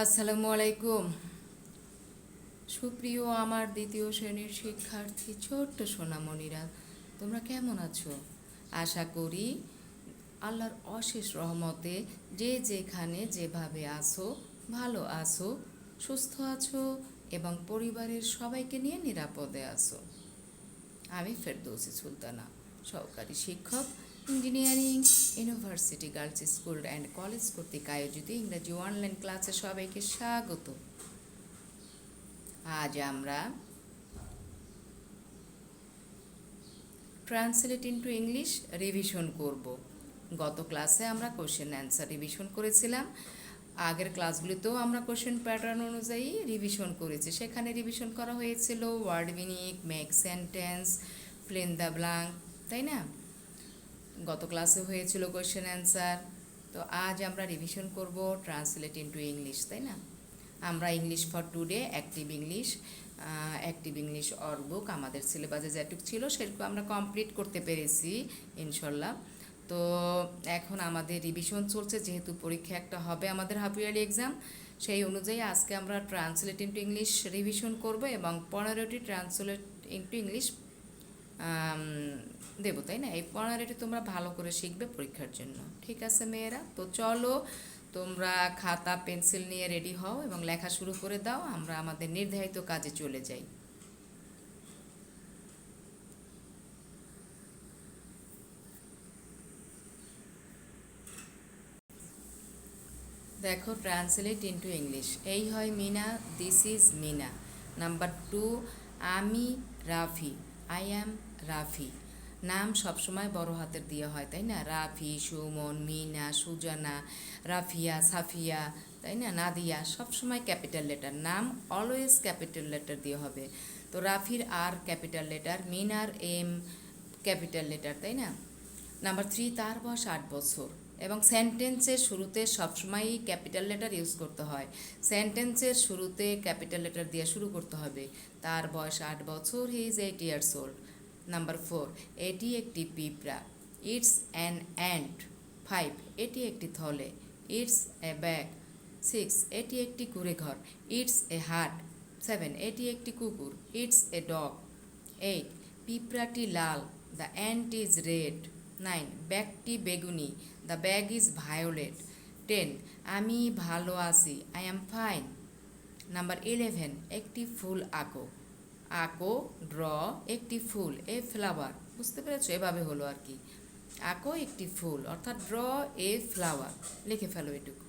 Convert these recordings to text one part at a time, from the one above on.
আসসালামু আলাইকুম। সুপ্রিয় আমার দ্বিতীয় শ্রেণীর শিক্ষার্থী ছোট্ট সোনামণিরা, তোমরা কেমন আছো? আশা করি আল্লাহর অশেষ রহমতে যে যেখানে যেভাবে আছো ভালো আছো, সুস্থ আছো এবং পরিবারের সবাইকে নিয়ে নিরাপদে আছো। আমি ফেরদৌসি সুলতানা, সহকারী শিক্ষক, engineering university girls school and college কর্তৃক আয়োজিত ইংরেজি অনলাইন ক্লাসে সবাইকে স্বাগত। আজ আমরা ট্রান্সলেট ইনটু ইংলিশ রিভিশন করব। গত ক্লাসে আমরা কোশ্চেন অ্যান্সার রিভিশন করেছিলাম। আগের ক্লাসগুলিতেও আমরা কোশ্চেন প্যাটার্ন অনুযায়ী রিভিশন করেছি। সেখানে রিভিশন করা হয়েছিল word meaning, make sentence, fill the blank, তাই না? গত ক্লাসে হয়েছিল কোশ্চেন অ্যান্সার। তো আজ আমরা রিভিশন করব ট্রান্সলেট ইনটু ইংলিশ, তাই না? আমরা English for today, active English workbook আমাদের সিলেবাসে যেটুকু ছিল সেটুকু আমরা কমপ্লিট করতে পেরেছি ইনশাল্লাহ। তো এখন আমাদের রিভিশন চলছে, যেহেতু পরীক্ষা একটা হবে আমাদের হাফ ইয়ারলি এক্সাম, সেই অনুযায়ী আজকে আমরা ট্রান্সলেট ইনটু ইংলিশ রিভিশন করব এবং 15টি ট্রান্সলেট ইনটু ইংলিশ দেবো, তাই না? এই 15টি তোমরা ভালো করে শিখবে পরীক্ষার জন্য। ঠিক আছে মেয়েরা? তো চলো তোমরা খাতা পেন্সিল নিয়ে রেডি হও এবং লেখা শুরু করে দাও। আমরা আমাদের নির্ধারিত কাজে চলে যাই। দেখো, ট্রান্সলেট ইনটু ইংলিশ। এই হয় Meena, this is Meena. Number 2, আমি রাফি, আই অ্যাম রাফি। নাম সবসময় বড় হাতের দিয়ে হয়, তাই না? রাফি, সুমন, মিনা, সুজানা, রাফিয়া, সাফিয়া, তাই না? নাদিয়া, সবসময় ক্যাপিটাল লেটার। নাম অলওয়েজ ক্যাপিটাল লেটার দিয়ে হবে। তো রাফির আর ক্যাপিটাল লেটার, মিনার এম ক্যাপিটাল লেটার, তাই না? নাম্বার 3, তার বয়স 8 বছর এবং সেন্টেন্সের শুরুতে সবসময়ই ক্যাপিটাল লেটার ইউজ করতে হয়। সেন্টেন্সের শুরুতে ক্যাপিটাল লেটার দিয়ে শুরু করতে হবে। তার বয়স 8 বছর, he is 8 years old. Number 4, এটি একটি পিঁপড়া, ইটস অ্যান অ্যান্ট। 5, এটি একটি থলে, ইটস এ ব্যাগ। 6, এটি একটি কুঁড়েঘর, ইটস এ হাট। 7, এটি একটি কুকুর, ইটস এ ডগ। 8, পিঁপড়াটি লাল, দ্য অ্যান্ট ইজ রেড। 9, ব্যাগটি বেগুনি, দ্য ব্যাগ ইজ ভায়োলেট। 10, আমি ভালো আছি, আই অ্যাম ফাইন। নাম্বার 11, একটি ফুল আঁকো, আঁকো ড্র একটি ফুল, এ ফ্লাওয়ার। বুঝতে পেরেছো? এভাবে হলো আর কি, আঁকো একটি ফুল অর্থাৎ ড্র এ ফ্লাওয়ার। লিখে ফেলো এটুকু।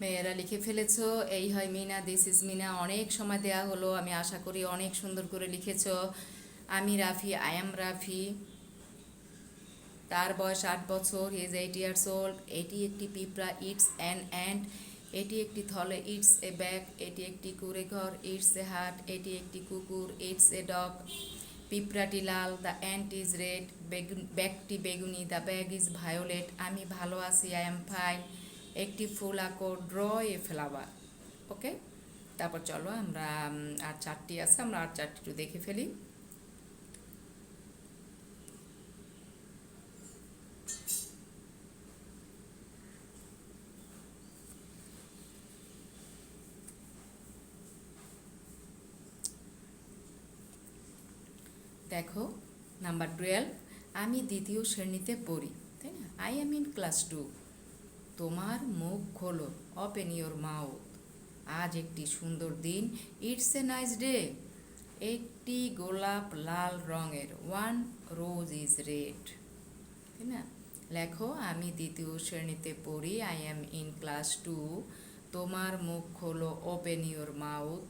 মেয়েরা লিখে ফেলেছো, এই হয় মিনা, দিস ইজ মিনা। অনেক সময় দেয়া হলো, আমি আশা করি অনেক সুন্দর করে লিখেছো। আমি রাফি, আই এম রাফি, তার বয়স 8 বছর, হি ইজ 8 ইয়ার্স ওল্ড। এটি একটি পিঁপড়া, ইটস অ্যান অ্যান্ড। এটি একটি থলে, ইটস এ ব্যাগ। এটি একটি কুঁড়ে ঘর, ইটস এ হাট। এটি একটি কুকুর, ইটস এ ডগ। পিঁপড়াটি লাল, দ্য অ্যান্ট ইজ রেড। ব্যাগটি বেগুনি, দ্য ব্যাগ ইজ ভায়োলেট। আমি ভালো আছি, আই এম ফাইন। একটি ফুল আঁকো, ড্র এ ফ্লাওয়ার। ওকে, তারপর চলো আমরা আর 4টি আছে, আমরা আর 4টি একটু দেখে ফেলি। দেখো, নাম্বার 12, আমি 2য় শ্রেণীতে পড়ি, তাই না? I am in class 2। তোমার মুখ খোলো, ওপেন ইয়োর মাউথ। আজ একটি সুন্দর দিন, ইটস এ নাইস ডে। একটি গোলাপ লাল রঙের, ওয়ান রোজ ইজ রেড। তাই না? লেখো, আমি 2য় শ্রেণীতে পড়ি, আই এম ইন ক্লাস 2। তোমার মুখ খোলো, ওপেন ইয়োর মাউথ।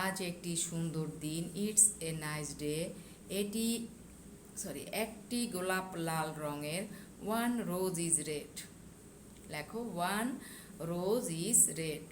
আজ একটি সুন্দর দিন, ইটস এ নাইস ডে। একটি গোলাপ লাল রঙের, ওয়ান রোজ ইজ রেড। লেখো, ওয়ান রোজ ইজ রেড।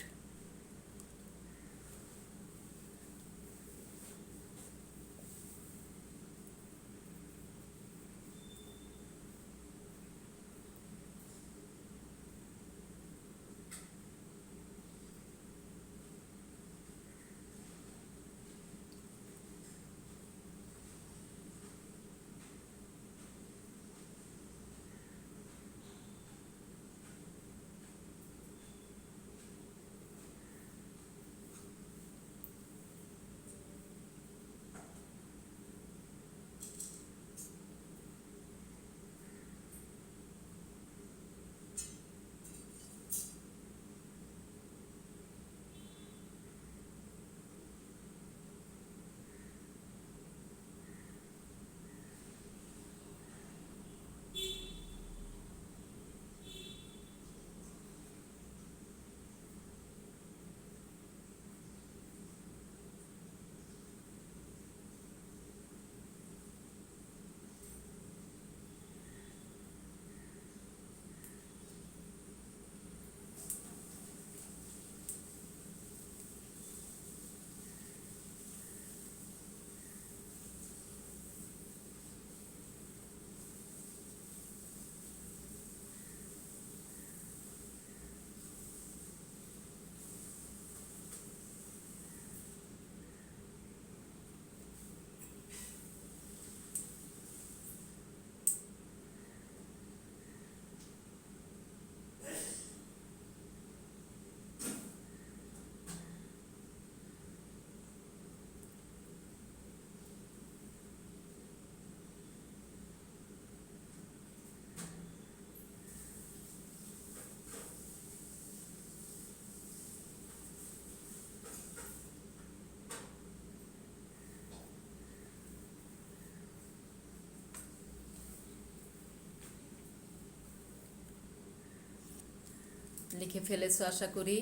লিখে ফেলেছো আশা করি।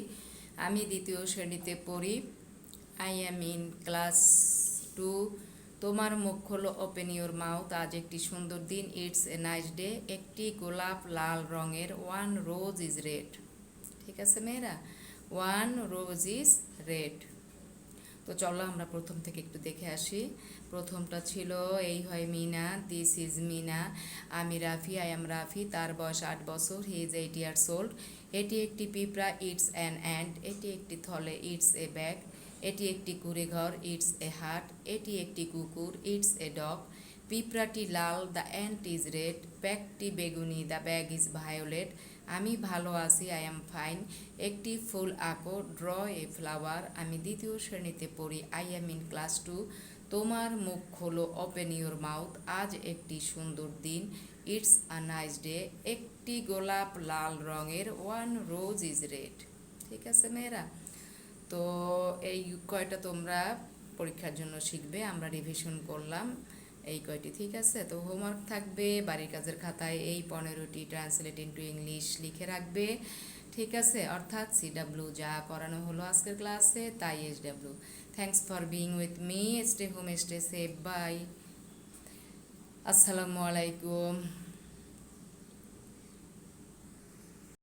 আমি 2য় শ্রেণীতে পড়ি, আই এম ইন ক্লাস 2। তোমার মুখ খোলো, ওপেন ইয়োর মাউথ। আজ একটি সুন্দর দিন, ইটস এ নাইস ডে। একটি গোলাপ লাল রঙের, ওয়ান রোজ ইজ রেড। ঠিক আছে মেয়েরা, ওয়ান রোজ ইজ রেড। তো চলো আমরা প্রথম থেকে একটু দেখে আসি। প্রথমটা ছিল, এই হয় মিনা, দিস ইজ মিনা। আমি রাফি, আই এম রাফি, তার বয়স 8 বছর, হি ইজ 8 ইয়ার্স ওল্ড। এটি একটি পিঁপড়া, ইটস অ্যান অ্যান্ট। এটি একটি থলে, ইটস এ ব্যাগ। এটি একটি কুঁড়ে ঘর, ইটস এ হাট। এটি একটি কুকুর, ইটস এ ডগ। পিঁপড়াটি লাল, দ্য অ্যান্ট ইজ রেড। ব্যাগটি বেগুনি, দ্য ব্যাগ ইজ ভায়োলেট। আমি ভালো আছি, আই এম ফাইন। একটি ফুল আঁকো, ড্র এ ফ্লাওয়ার। আমি 2য় শ্রেণীতে পড়ি, আই এম ইন ক্লাস 2। তোমার মুখ খোলো, ওপেন ইয়োর মাউথ। আজ একটি সুন্দর দিন, ইটস আ নাইস ডে। একটি গোলাপ লাল রঙের, ওয়ান রোজ ইজ রেড। ঠিক আছে মেয়েরা, তো এই কয়টা তোমরা পরীক্ষার জন্য শিখবে, আমরা রিভিশন করলাম। এই কয়টি, ঠিক আছে? তো হোমওয়ার্ক থাকবে, বাড়ির কাজের খাতায় এই 15টি ট্রান্সলেট ইনটু ইংলিশ লিখে রাখবে, ঠিক আছে? অর্থাৎ CW যা করানো হলো আজকের ক্লাসে তাই SW। Thanks for being with me. Stay home, stay safe, bye. আসসালামু আলাইকুম।